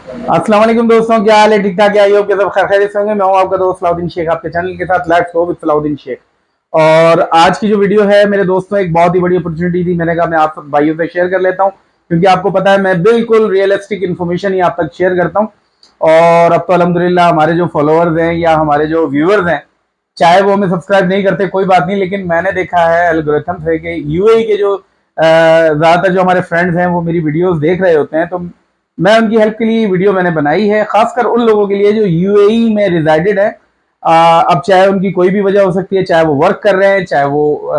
अस्सलाम वालेकुम दोस्तों, क्या हाल है? ठीक ठाक है। आइए सब खैरियत से होंगे। मैं हूं आपका दोस्त सलाउद्दीन शेख, आपके चैनल के साथ let's go with Salauddin Sheikh. और आज की जो वीडियो है मेरे दोस्तों, एक बहुत ही बड़ी अपॉर्चुनिटी थी। मैंने कहा मैं आप सब भाइयों से शेयर कर लेता हूं, क्योंकि आपको पता है मैं बिल्कुल रियलिस्टिक इन्फॉर्मेशन ही आप तक शेयर करता हूं। और अब तो अल्हम्दुलिल्लाह हमारे जो फॉलोअर्स हैं या हमारे जो व्यूअर्स हैं, चाहे वो हमें सब्सक्राइब नहीं करते कोई बात नहीं, लेकिन मैंने देखा है एल्गोरिथम से कि यूएई के जो ज्यादातर जो हमारे फ्रेंड्स हैं वो मेरी वीडियोस देख रहे होते हैं। तो मैं उनकी हेल्प के लिए वीडियो मैंने बनाई है, खासकर उन लोगों के लिए जो यूएई में रिजाइडेड है। अब चाहे उनकी कोई भी वजह हो सकती है, चाहे वो वर्क कर रहे हैं, चाहे वो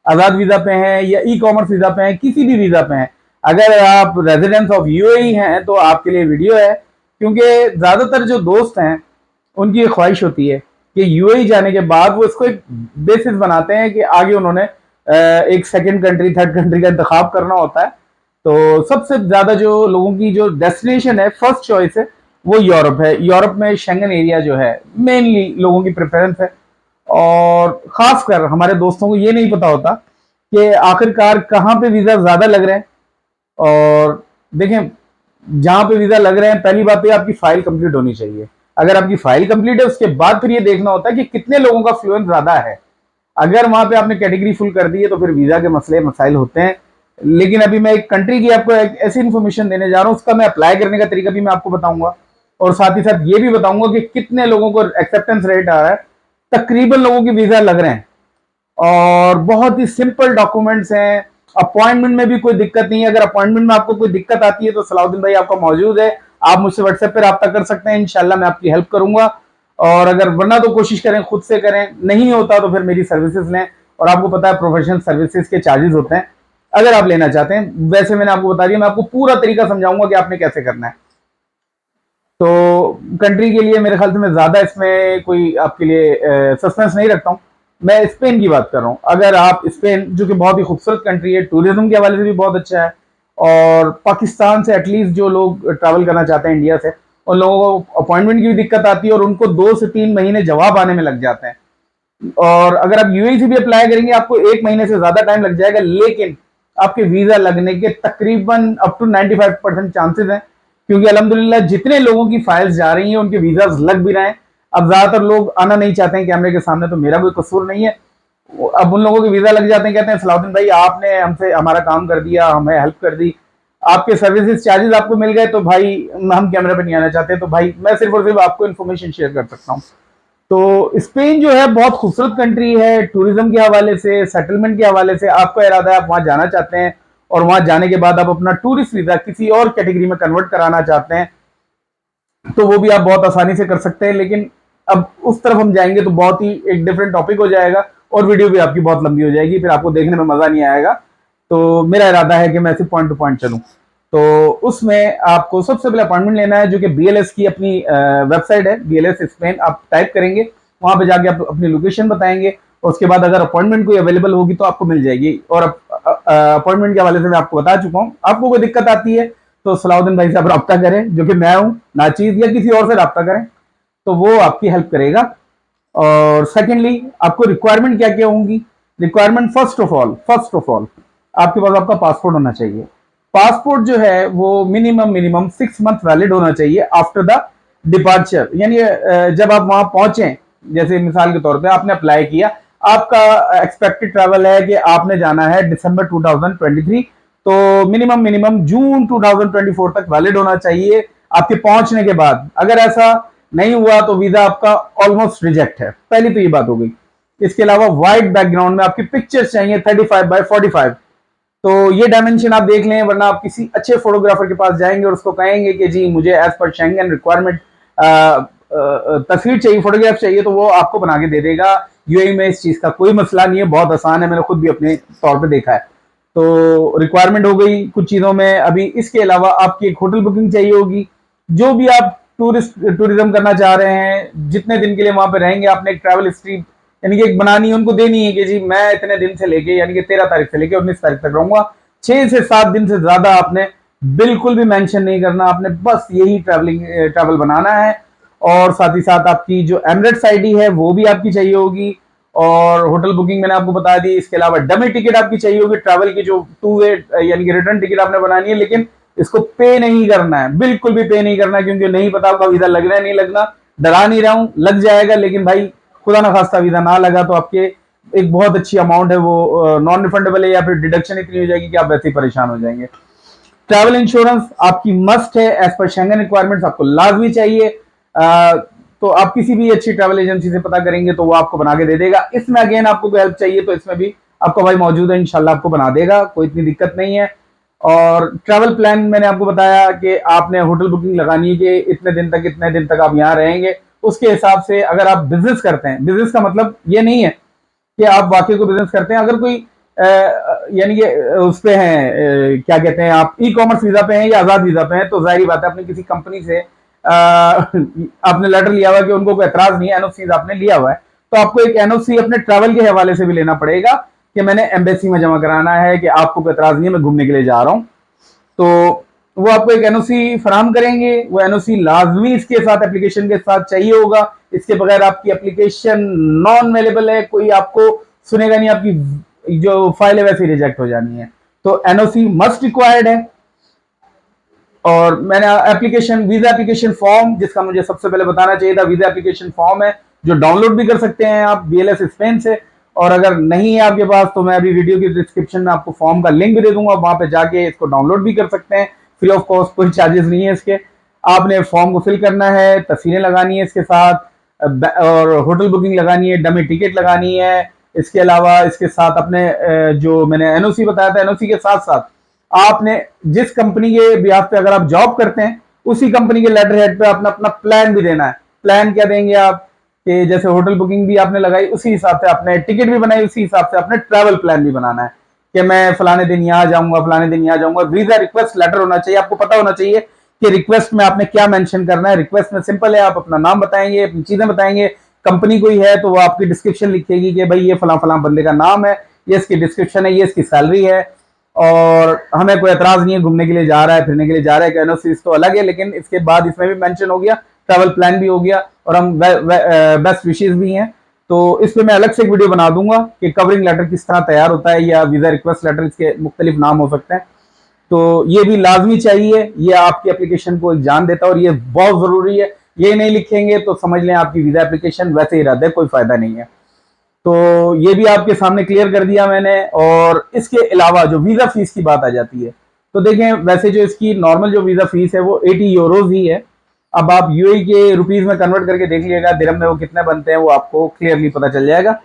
आजाद वीजा पे हैं या ई कॉमर्स वीजा पे हैं, किसी भी वीजा पे हैं। अगर आप रेजिडेंस ऑफ यूएई हैं तो आपके लिए वीडियो है, क्योंकि ज्यादातर जो दोस्त हैं उनकी ये ख्वाहिश होती है कि यूएई जाने के बाद वो इसको एक बेसिस बनाते हैं कि आगे उन्होंने एक सेकंड कंट्री, थर्ड कंट्री का इंतखाब करना होता है। तो सबसे ज्यादा जो लोगों की जो डेस्टिनेशन है, फर्स्ट चॉइस है, वो यूरोप है। यूरोप में शेंगन एरिया जो है मेनली लोगों की प्रेफरेंस है। और खासकर हमारे दोस्तों को ये नहीं पता होता कि आखिरकार कहाँ पे वीजा ज्यादा लग रहे हैं। और देखें, जहां पे वीजा लग रहे हैं, पहली बात तो आपकी फाइल कंप्लीट होनी चाहिए। अगर आपकी फाइल कंप्लीट है, उसके बाद फिर ये देखना होता है कि कितने लोगों का फ्लुएंस ज्यादा है। अगर वहां पे आपने कैटेगरी फुल कर दी है तो फिर वीजा के मसले मसाइल होते हैं। लेकिन अभी मैं एक कंट्री की आपको एक ऐसी इन्फॉर्मेशन देने जा रहा हूं, उसका मैं अप्लाई करने का तरीका भी मैं आपको बताऊंगा। और साथ ही साथ ये भी बताऊंगा कि कितने लोगों को एक्सेप्टेंस रेट आ रहा है। तकरीबन लोगों की वीजा लग रहे हैं और बहुत ही सिंपल डॉक्यूमेंट्स हैं। अपॉइंटमेंट में भी कोई दिक्कत नहीं है। अगर अपॉइंटमेंट में आपको कोई दिक्कत आती है तो सलाउद्दीन भाई आपका मौजूद है, आप मुझसे व्हाट्सएप पर रब्ता कर सकते हैं। इंशाल्लाह मैं आपकी हेल्प करूंगा। और अगर वरना तो कोशिश करें खुद से करें, नहीं होता तो फिर मेरी सर्विसेज लें। और आपको पता है प्रोफेशनल सर्विसेज के चार्जेस होते हैं अगर आप लेना चाहते हैं। वैसे मैंने आपको बता दिया, मैं आपको पूरा तरीका समझाऊंगा कि आपने कैसे करना है। तो कंट्री के लिए मेरे ख्याल से मैं ज्यादा इसमें कोई आपके लिए सस्पेंस नहीं रखता हूँ। मैं स्पेन की बात कर रहा हूँ। अगर आप स्पेन, जो कि बहुत ही खूबसूरत कंट्री है, टूरिज्म के हवाले से भी बहुत अच्छा है, और पाकिस्तान से एटलीस्ट जो लोग ट्रैवल करना चाहते हैं इंडिया से, उन लोगों को अपॉइंटमेंट की भी दिक्कत आती है और उनको 2 से 3 महीने जवाब आने में लग जाते हैं। और अगर आप यूएई से भी अप्लाई करेंगे आपको 1 महीने से ज्यादा टाइम लग जाएगा, लेकिन आपके वीजा लगने के तकरीबन अप टू 95% चांसेस हैं, क्योंकि अल्हम्दुलिल्लाह जितने लोगों की फाइल्स जा रही हैं उनके वीजाज लग भी रहे हैं। अब ज्यादातर लोग आना नहीं चाहते हैं कैमरे के सामने, तो मेरा कोई कसूर नहीं है। अब उन लोगों के वीजा लग जाते हैं, कहते हैं सलाउद्दीन भाई आपने हमसे हमारा काम कर दिया, हमें हेल्प कर दी, आपके सर्विसेज चार्जेस आपको मिल गए, तो भाई हम कैमरे पे नहीं आना चाहते। तो भाई मैं सिर्फ और सिर्फ आपको इन्फॉर्मेशन शेयर कर सकता हूँ। तो स्पेन जो है बहुत खूबसूरत कंट्री है। टूरिज्म के हवाले से, सेटलमेंट के हवाले से, आपका इरादा है आप वहां जाना चाहते हैं और वहां जाने के बाद आप अपना टूरिस्ट वीजा किसी और कैटेगरी में कन्वर्ट कराना चाहते हैं, तो वो भी आप बहुत आसानी से कर सकते हैं। लेकिन अब उस तरफ हम जाएंगे तो बहुत ही एक डिफरेंट टॉपिक हो जाएगा और वीडियो भी आपकी बहुत लंबी हो जाएगी, फिर आपको देखने में मजा नहीं आएगा। तो मेरा इरादा है कि मैं सिर्फ पॉइंट टू पॉइंट चलूं। तो उसमें आपको सबसे पहले अपॉइंटमेंट लेना है, जो कि बीएलएस की अपनी वेबसाइट है, बीएलएस स्पेन। आप टाइप करेंगे, वहां पे जाके आप अपनी लोकेशन बताएंगे, और उसके बाद अगर अपॉइंटमेंट कोई अवेलेबल होगी तो आपको मिल जाएगी। और अपॉइंटमेंट के हवाले से मैं आपको बता चुका हूँ। आपको कोई दिक्कत आती है तो सलाउद्दीन भाई से आप रब्ता करें, जो कि मैं हूं, नाचीज, या किसी और से रब्ता करें, तो वो आपकी हेल्प करेगा। और सेकेंडली आपको रिक्वायरमेंट क्या क्या होंगी? रिक्वायरमेंट फर्स्ट ऑफ ऑल आपके पास आपका पासपोर्ट होना चाहिए। पासपोर्ट जो है वो मिनिमम 6 मंथ वैलिड होना चाहिए आफ्टर द डिपार्चर। यानी जब आप वहां पहुंचे, जैसे मिसाल के तौर पे आपने अप्लाई किया, आपका एक्सपेक्टेड ट्रैवल है कि आपने जाना है दिसंबर 2023, तो मिनिमम जून 2024 तक वैलिड होना चाहिए आपके पहुंचने के बाद। अगर ऐसा नहीं हुआ तो वीजा आपका ऑलमोस्ट रिजेक्ट है। पहली तो ये बात हो गई। इसके अलावा व्हाइट बैकग्राउंड में आपकी पिक्चर्स चाहिए 35x45। तो ये डायमेंशन आप देख लें, वरना आप किसी अच्छे फोटोग्राफर के पास जाएंगे और उसको कहेंगे कि जी मुझे एज पर शेंगन रिक्वायरमेंट तस्वीर चाहिए, फोटोग्राफ चाहिए, तो वो आपको बना के दे देगा। यूएई में इस चीज का कोई मसला नहीं है, बहुत आसान है, मैंने खुद भी अपने तौर पे देखा है। तो रिक्वायरमेंट हो गई कुछ चीजों में। अभी इसके अलावा आपकी एक होटल बुकिंग चाहिए होगी। जो भी आप टूरिज्म करना चाह रहे हैं, जितने दिन के लिए वहां पे रहेंगे, आपने एक ट्रैवल हिस्ट्री यानी कि एक बनानी है, उनको देनी है कि जी मैं इतने दिन से लेके, यानी कि 13 तारीख से लेके 19 तारीख तक रहूंगा। 6 से 7 दिन से ज्यादा आपने बिल्कुल भी मेंशन नहीं करना, आपने बस यही ट्रैवल बनाना है। और साथ ही साथ आपकी जो एमिरेट्स आईडी है वो भी आपकी चाहिए होगी। और होटल बुकिंग मैंने आपको बता दी। इसके अलावा डमी टिकट आपकी चाहिए होगी, ट्रैवल की जो 2 वे यानी कि रिटर्न टिकट आपने बनानी है, लेकिन इसको पे नहीं करना है, बिल्कुल भी पे नहीं करना है, क्योंकि नहीं पता आपका वीजा लगना है नहीं लगना। डरा नहीं रहा हूं, लग जाएगा, लेकिन भाई खुदा ना खास्ता वीजा ना लगा तो आपके एक बहुत अच्छी अमाउंट है वो नॉन रिफंडेबल है, या फिर डिडक्शन इतनी हो जाएगी कि आप वैसे ही परेशान हो जाएंगे। ट्रैवल इंश्योरेंस आपकी मस्ट है, एज पर शेंगन रिक्वायरमेंट्स आपको लाजमी चाहिए। तो आप किसी भी अच्छी ट्रैवल एजेंसी से पता करेंगे तो वो आपको बना के दे देगा। इसमें अगेन आपको कोई हेल्प चाहिए तो इसमें भी आपका भाई मौजूद है, इंशाल्लाह आपको बना देगा, कोई इतनी दिक्कत नहीं है। और ट्रैवल प्लान मैंने आपको बताया कि आपने होटल बुकिंग लगानी है कि इतने दिन तक आप यहाँ रहेंगे। उसके हिसाब से अगर आप बिजनेस करते हैं, बिजनेस का मतलब ये नहीं है कि आप वाकई को बिजनेस करते हैं, अगर कोई यानी कि उस पे हैं क्या कहते हैं, आप ई कॉमर्स वीजा पे हैं या आजाद वीजा पे हैं, तो जाहिर बात है अपनी किसी कंपनी से आपने लेटर लिया हुआ है कि उनको कोई एतराज नहीं है, एनओसी आपने लिया हुआ है, तो आपको एक एनओसी अपने ट्रैवल के हवाले से भी लेना पड़ेगा कि मैंने एम्बेसी में जमा कराना है कि आपको कोई एतराज नहीं है, मैं घूमने के लिए जा रहा हूं। तो वो आपको एक एनओसी फराहम करेंगे। वो एनओसी लाजमी इसके साथ एप्लीकेशन के साथ चाहिए होगा, इसके बगैर आपकी एप्लीकेशन नॉन अवेलेबल है, कोई आपको सुनेगा नहीं, आपकी जो फाइल है वैसे रिजेक्ट हो जानी है। तो एनओसी मस्ट रिक्वायर्ड है। और मैंने एप्लीकेशन वीजा एप्लीकेशन फॉर्म, जिसका मुझे सबसे पहले बताना चाहिए था, वीजा एप्लीकेशन फॉर्म है जो डाउनलोड भी कर सकते हैं आप बीएलएस स्पेन से, और अगर नहीं है आपके पास तो मैं अभी वीडियो की डिस्क्रिप्शन में आपको फॉर्म का लिंक भी दे दूंगा, वहां पे जाके इसको डाउनलोड भी कर सकते हैं फ्री ऑफ कॉस्ट, कोई चार्जेस नहीं है इसके। आपने फॉर्म को फिल करना है, तस्वीरें लगानी है इसके साथ, और होटल बुकिंग लगानी है, डमी टिकट लगानी है। इसके अलावा इसके साथ अपने जो मैंने एनओसी बताया था, एनओसी के साथ साथ आपने जिस कंपनी के ब्याज पे अगर आप जॉब करते हैं उसी कंपनी के लेटर हेड पे अपना अपना प्लान भी देना है। प्लान क्या देंगे आप कि जैसे होटल बुकिंग भी आपने लगाई उसी हिसाब से, आपने टिकट भी बनाई उसी हिसाब से, अपने ट्रैवल प्लान भी बनाना है कि मैं फलाने दिन यहाँ जाऊंगा, फलाने दिन यहाँ जाऊंगा। वीजा रिक्वेस्ट लेटर होना चाहिए, आपको पता होना चाहिए कि रिक्वेस्ट में आपने क्या मेंशन करना है। रिक्वेस्ट में सिंपल है, आप अपना नाम बताएंगे, अपनी चीजें बताएंगे, कंपनी कोई है तो वो आपकी डिस्क्रिप्शन लिखेगी कि भाई ये फला फला बंदे का नाम है, ये इसकी डिस्क्रिप्शन है, ये इसकी सैलरी है, और हमें कोई एतराज नहीं है, घूमने के लिए जा रहा है, फिरने के लिए जा रहा है, एनओसीज तो अलग है, लेकिन इसके बाद इसमें भी मेंशन हो गया, ट्रैवल प्लान भी हो गया, और हम बेस्ट विशेष भी हैं। तो इस पे मैं अलग से एक वीडियो बना दूंगा कि कवरिंग लेटर किस तरह तैयार होता है, या वीजा रिक्वेस्ट लेटर, इसके मुख्तलिफ नाम हो सकते हैं। तो ये भी लाजमी चाहिए, ये आपकी एप्लीकेशन को एक जान देता है और ये बहुत जरूरी है। ये नहीं लिखेंगे तो समझ लें आपकी वीजा एप्लीकेशन वैसे ही रद्द है, कोई फायदा नहीं है। तो ये भी आपके सामने क्लियर कर दिया मैंने। और इसके अलावा जो वीजा फीस की बात आ जाती है, तो देखें वैसे जो इसकी नॉर्मल जो वीजा फीस है वो 80 यूरोज ही है। अब आप यूएई के रुपीज में कन्वर्ट करके देख लीजिएगा दिरहम में वो कितने बनते हैं, वो आपको क्लियरली पता चल जाएगा।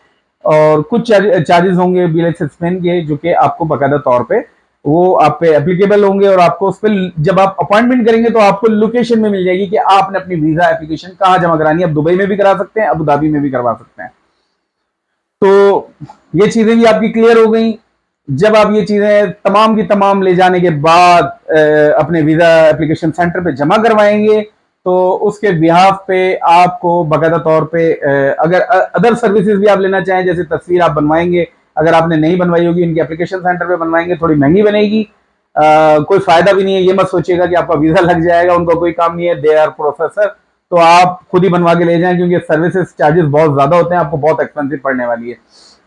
और कुछ चार्जेस होंगे बीएलएस स्पेन के जो कि आपको बाकायदा तौर पे वो आप पे एप्लीकेबल होंगे, और आपको उस पर जब आप अपॉइंटमेंट करेंगे तो आपको लोकेशन में मिल जाएगी कि आपने अपनी वीजा एप्लीकेशन कहाँ जमा करानी है। आप दुबई में भी करा सकते हैं, अबू धाबी में भी करवा सकते हैं। तो ये चीजें भी आपकी क्लियर हो गई। जब आप ये चीजें तमाम की तमाम ले जाने के बाद अपने वीजा एप्लीकेशन सेंटर पे जमा करवाएंगे तो उसके बिहाफ पे आपको बाकायदा तौर पे अगर अदर सर्विसेज भी आप लेना चाहें, जैसे तस्वीर आप बनवाएंगे, अगर आपने नहीं बनवाई होगी इनके एप्लीकेशन सेंटर पे बनवाएंगे, थोड़ी महंगी बनेगी, कोई फायदा भी नहीं है। ये मत सोचिएगा कि आपका वीजा लग जाएगा, उनका कोई काम नहीं है, दे आर प्रोफेसर, तो आप खुद ही बनवा के ले जाएं, क्योंकि सर्विसेज चार्जेस बहुत ज्यादा होते हैं, आपको बहुत एक्सपेंसिव पड़ने वाली है।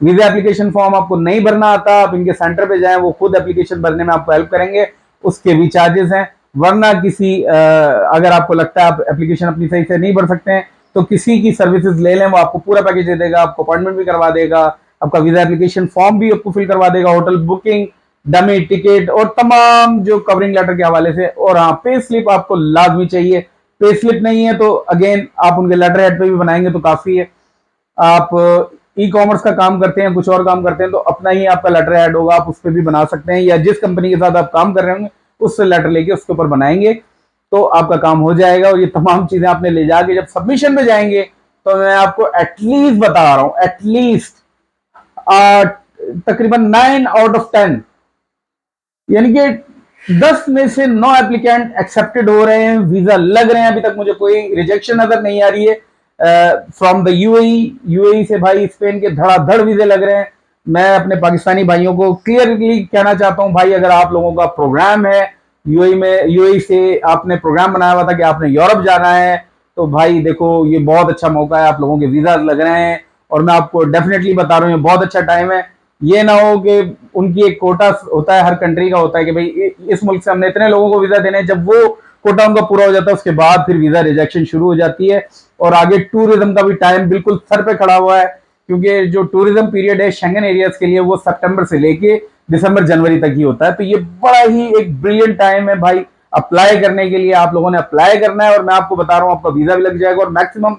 वीजा एप्लीकेशन फॉर्म आपको नहीं भरना आता, आप इनके सेंटर पे जाएं, वो खुद एप्लीकेशन भरने में आपको हेल्प करेंगे, उसके भी चार्जेस हैं। वरना किसी अगर आपको लगता है आप एप्लीकेशन अपनी सही से नहीं भर सकते हैं तो किसी की सर्विसेज ले लें, वो आपको पूरा पैकेज दे देगा, आपको अपॉइंटमेंट भी करवा देगा, आपका वीजा एप्लीकेशन फॉर्म भी आपको फिल करवा देगा, होटल बुकिंग, डमी टिकट और तमाम जो कवरिंग लेटर के हवाले से। और हाँ, पे स्लिप आपको लाजमी चाहिए। पे स्लिप नहीं है तो अगेन आप उनके लेटर हेड पे भी बनाएंगे तो काफी है। आप ई कॉमर्स का काम करते हैं, कुछ और काम करते हैं, तो अपना ही आपका लेटर हेड होगा, आप उस पर भी बना सकते हैं, या जिस कंपनी के साथ आप काम कर रहे होंगे उससे लेटर लेके उसके ऊपर बनाएंगे तो आपका काम हो जाएगा। और ये तमाम चीजें आपने ले जाके जब सबमिशन में जाएंगे तो मैं आपको एटलीस्ट बता रहा हूं, एटलीस्ट तकरीबन 9 आउट ऑफ 10 यानी कि 10 में से 9 एप्लीकेंट एक्सेप्टेड हो रहे हैं, वीजा लग रहे हैं। अभी तक मुझे कोई रिजेक्शन नजर नहीं आ रही है फ्रॉम द यूएई से। भाई स्पेन के धड़ाधड़ वीजे लग रहे हैं। मैं अपने पाकिस्तानी भाइयों को क्लियरली कहना चाहता हूं, भाई अगर आप लोगों का प्रोग्राम है यूएई से आपने प्रोग्राम बनाया हुआ था कि आपने यूरोप जाना है, तो भाई देखो ये बहुत अच्छा मौका है, आप लोगों के वीजा लग रहे हैं। और मैं आपको डेफिनेटली बता रहा हूँ ये बहुत अच्छा टाइम है। ये ना हो कि उनकी एक कोटा होता है, हर कंट्री का होता है कि भाई इस मुल्क से हमने इतने लोगों को वीजा देने हैं, जब वो कोटा उनका पूरा हो जाता है उसके बाद फिर वीजा रिजेक्शन शुरू हो जाती है। और आगे टूरिज्म का भी टाइम बिल्कुल सर पे खड़ा हुआ है, क्योंकि जो टूरिज्म पीरियड है शेंगन एरियाज के लिए वो सितंबर से लेके दिसंबर जनवरी तक ही होता है। तो ये बड़ा ही एक ब्रिलियंट टाइम है भाई अप्लाई करने के लिए। आप लोगों ने अप्लाई करना है और मैं आपको बता रहा हूँ आपका वीजा भी लग जाएगा और मैक्सिमम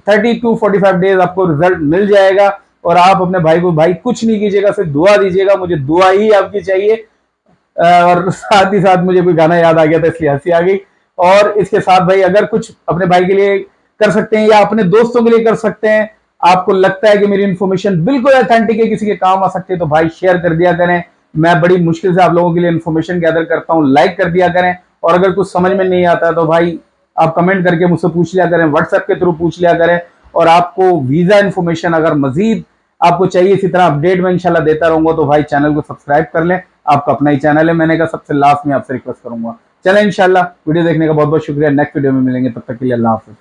30 to 45 डेज आपको रिजल्ट मिल जाएगा। और आप अपने भाई को भाई कुछ नहीं कीजिएगा, सिर्फ दुआ दीजिएगा, मुझे दुआ ही आपकी चाहिए। और साथ ही साथ मुझे कोई गाना याद आ गया था इसलिए हंसी आ गई। और इसके साथ भाई अगर कुछ अपने भाई के लिए कर सकते हैं या अपने दोस्तों के लिए कर सकते हैं, आपको लगता है कि मेरी इन्फॉर्मेशन बिल्कुल ऑथेंटिक है, किसी के काम आ सकती है, तो भाई शेयर कर दिया करें। मैं बड़ी मुश्किल से आप लोगों के लिए इन्फॉर्मेशन गैदर करता हूँ, लाइक कर दिया करें। और अगर कुछ समझ में नहीं आता तो भाई आप कमेंट करके मुझसे पूछ लिया करें, व्हाट्सएप के थ्रू पूछ लिया करें। और आपको वीजा इन्फॉर्मेशन अगर मजीद आपको चाहिए इसी तरह अपडेट में इंशाल्लाह देता रहूंगा, तो भाई चैनल को सब्सक्राइब कर लें। आपका अपना ही चैनल है, मैंने कहा सबसे लास्ट में आपसे रिक्वेस्ट करूंगा। चलें इंशाल्लाह, वीडियो देखने का बहुत बहुत शुक्रिया। नेक्स्ट वीडियो में मिलेंगे, तब तक के लिए अल्लाह हाफिज़।